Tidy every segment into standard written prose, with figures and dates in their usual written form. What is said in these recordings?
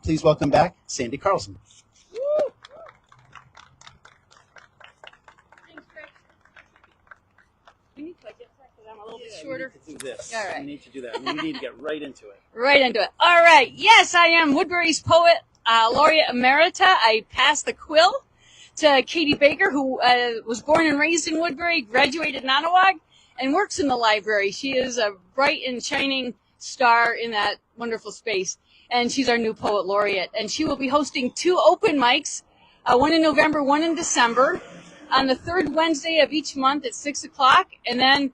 please welcome back Sandy Carlson. I'm a little bit shorter. We need to do this. All right. We need to do that. We need to get right into it. Right into it. All right. Yes, I am Woodbury's Poet Laureate Emerita. I passed the quill to Katie Baker, who was born and raised in Woodbury, graduated in Onawag, and works in the library. She is a bright and shining star in that wonderful space, and she's our new Poet Laureate. And she will be hosting 2 open mics, one in November, one in December, on the 3rd Wednesday of each month at 6 o'clock, and then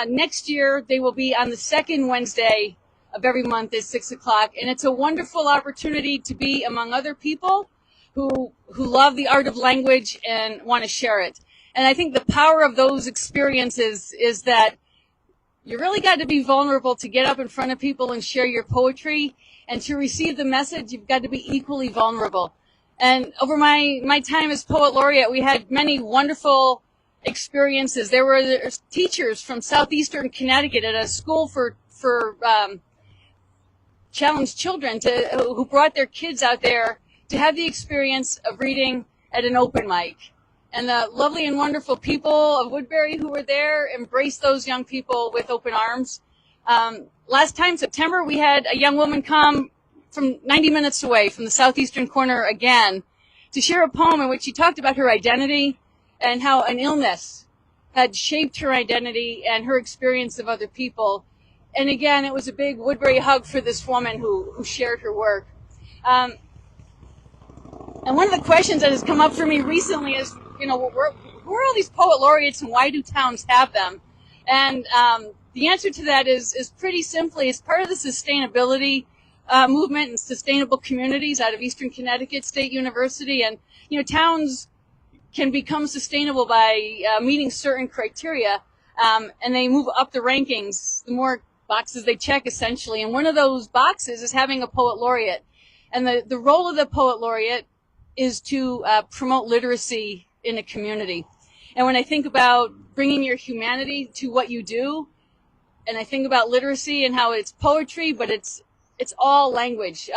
next year, they will be on the 2nd Wednesday of every month at 6 o'clock. And it's a wonderful opportunity to be among other people who love the art of language and want to share it. And I think the power of those experiences is that you really got to be vulnerable to get up in front of people and share your poetry. And to receive the message, you've got to be equally vulnerable. And over my time as Poet Laureate, we had many wonderful experiences. There were teachers from southeastern Connecticut at a school for challenged children who brought their kids out there to have the experience of reading at an open mic. And the lovely and wonderful people of Woodbury who were there embraced those young people with open arms. Last time, September, we had a young woman come from 90 minutes away from the southeastern corner again to share a poem in which she talked about her identity and how an illness had shaped her identity and her experience of other people. And again, it was a big Woodbury hug for this woman who shared her work. And one of the questions that has come up for me recently is, who are all these Poet Laureates and why do towns have them? And the answer to that is pretty simply, it's part of the sustainability movement and sustainable communities out of Eastern Connecticut State University. And, towns can become sustainable by meeting certain criteria, and they move up the rankings the more boxes they check, essentially. And one of those boxes is having a Poet Laureate. And the role of the Poet Laureate is to promote literacy in a community. And when I think about bringing your humanity to what you do, and I think about literacy and how it's poetry, but it's all language.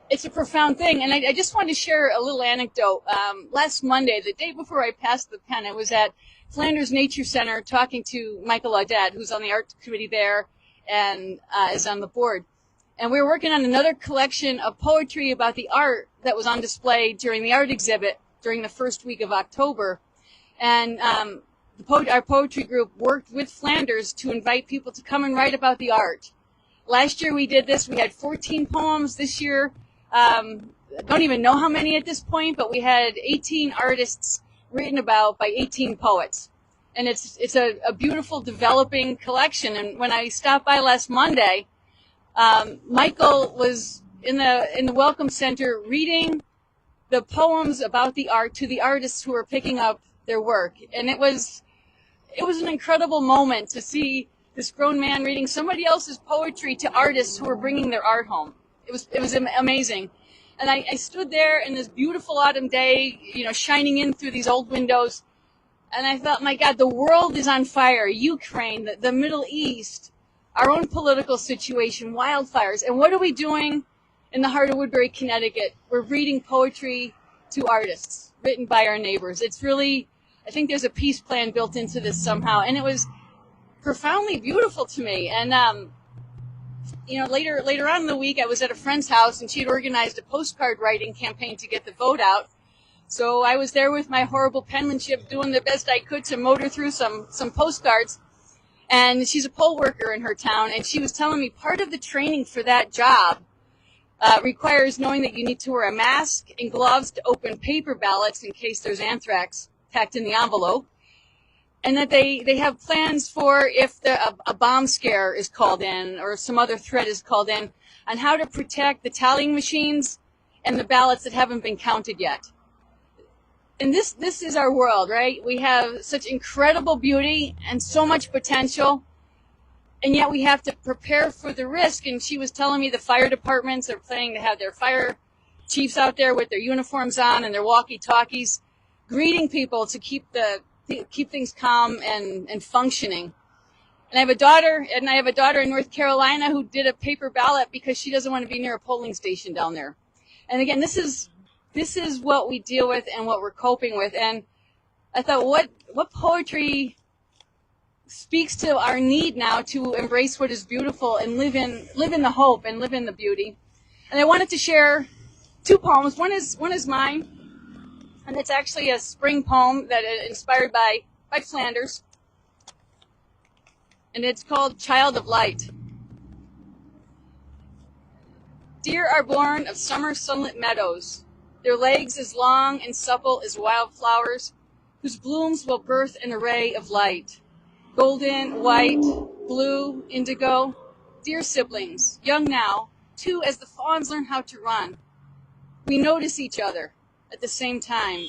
It's a profound thing. And I just wanted to share a little anecdote. Last Monday, the day before I passed the pen, I was at Flanders Nature Center talking to Michael Audette, who's on the art committee there and is on the board. And we were working on another collection of poetry about the art that was on display during the art exhibit during the first week of October. And our poetry group worked with Flanders to invite people to come and write about the art. Last year we did this. We had 14 poems. This year, don't even know how many at this point, but we had 18 artists written about by 18 poets. And it's a beautiful developing collection. And when I stopped by last Monday, Michael was in the Welcome Center reading the poems about the art to the artists who were picking up their work. And it was an incredible moment to see this grown man reading somebody else's poetry to artists who were bringing their art home. It was amazing. And I stood there in this beautiful autumn day, shining in through these old windows. And I thought, my God, the world is on fire. Ukraine, the Middle East, our own political situation, wildfires. And what are we doing in the heart of Woodbury, Connecticut? We're reading poetry to artists written by our neighbors. It's really, I think there's a peace plan built into this somehow. And it was profoundly beautiful to me. And, later on in the week, I was at a friend's house, and she had organized a postcard writing campaign to get the vote out. So I was there with my horrible penmanship, doing the best I could to motor through some postcards. And she's a poll worker in her town, and she was telling me part of the training for that job requires knowing that you need to wear a mask and gloves to open paper ballots in case there's anthrax packed in the envelope. And that they have plans for if a bomb scare is called in or some other threat is called in on how to protect the tallying machines and the ballots that haven't been counted yet. And this is our world, right? We have such incredible beauty and so much potential, and yet we have to prepare for the risk. And she was telling me the fire departments are planning to have their fire chiefs out there with their uniforms on and their walkie-talkies, greeting people to keep things calm and functioning. And I have a daughter in North Carolina who did a paper ballot because she doesn't want to be near a polling station down there. And again, this is what we deal with and what we're coping with. And I thought, what poetry speaks to our need now to embrace what is beautiful and live in the hope and live in the beauty. And I wanted to share two poems. One is mine, and it's actually a spring poem that is inspired by Flanders. And it's called Child of Light. Deer are born of summer sunlit meadows, their legs as long and supple as wildflowers, whose blooms will birth an array of light. Golden, white, blue, indigo, dear siblings, young now, too, as the fawns learn how to run. We notice each other at the same time,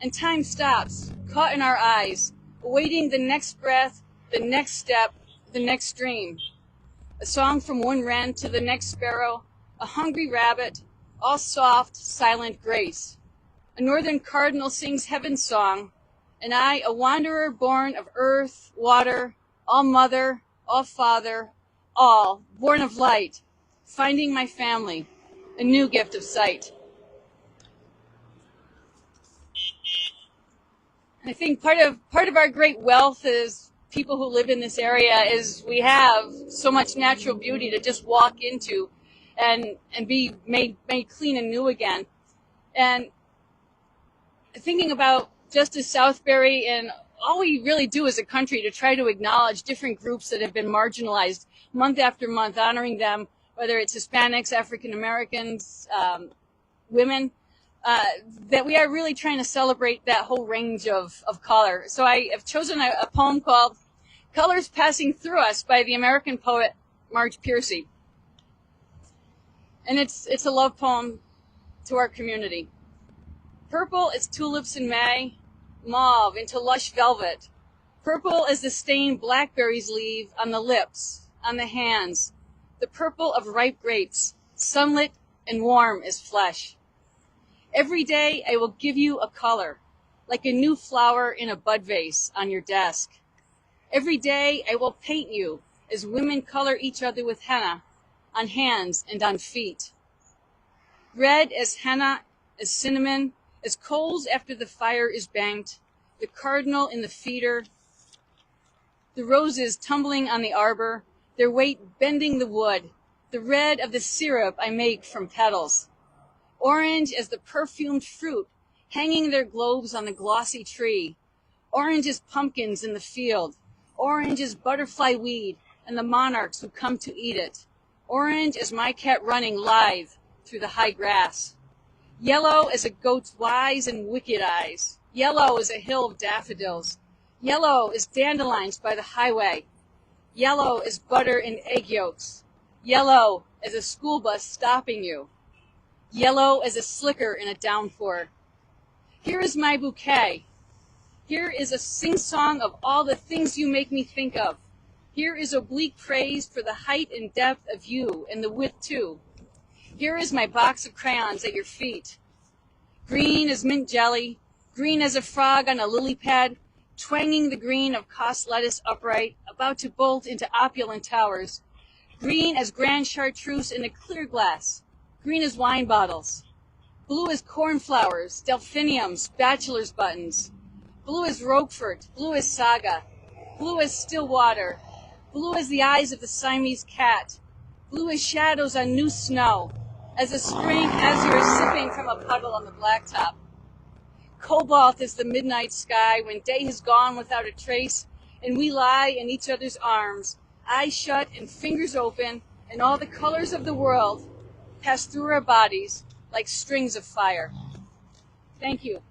and time stops, caught in our eyes, awaiting the next breath, the next step, the next dream. A song from one wren to the next sparrow, a hungry rabbit, all soft, silent grace. A northern cardinal sings heaven's song, and I, a wanderer born of earth, water, all mother, all father, all, born of light, finding my family, a new gift of sight. I think part of our great wealth as people who live in this area is we have so much natural beauty to just walk into and be made clean and new again. And thinking about Justice Southbury and all we really do as a country to try to acknowledge different groups that have been marginalized month after month, honoring them, whether it's Hispanics, African Americans, women, that we are really trying to celebrate that whole range of color. So I have chosen a poem called Colors Passing Through Us by the American poet Marge Piercy. And it's a love poem to our community. Purple as tulips in May, mauve into lush velvet, purple as the stain blackberries leave on the lips, on the hands, the purple of ripe grapes, sunlit and warm as flesh. Every day I will give you a color, like a new flower in a bud vase on your desk. Every day I will paint you as women color each other with henna on hands and on feet. Red as henna, as cinnamon, as coals after the fire is banked, the cardinal in the feeder, the roses tumbling on the arbor, their weight bending the wood, the red of the syrup I make from petals. Orange as the perfumed fruit hanging their globes on the glossy tree. Orange as pumpkins in the field. Orange as butterfly weed and the monarchs who come to eat it. Orange as my cat running lithe through the high grass. Yellow as a goat's wise and wicked eyes. Yellow as a hill of daffodils. Yellow as dandelions by the highway. Yellow as butter and egg yolks. Yellow as a school bus stopping you. Yellow as a slicker in a downpour. Here is my bouquet. Here is a sing-song of all the things you make me think of. Here is oblique praise for the height and depth of you and the width too. Here is my box of crayons at your feet. Green as mint jelly, green as a frog on a lily pad, twanging the green of cost lettuce upright, about to bolt into opulent towers. Green as grand chartreuse in a clear glass, green as wine bottles. Blue as cornflowers, delphiniums, bachelor's buttons. Blue as Roquefort, blue as Saga, blue as still water, blue as the eyes of the Siamese cat, blue as shadows on new snow, as a spring azure is sipping from a puddle on the blacktop. Cobalt is the midnight sky when day has gone without a trace, and we lie in each other's arms, eyes shut and fingers open, and all the colors of the world pass through our bodies like strings of fire. Thank you.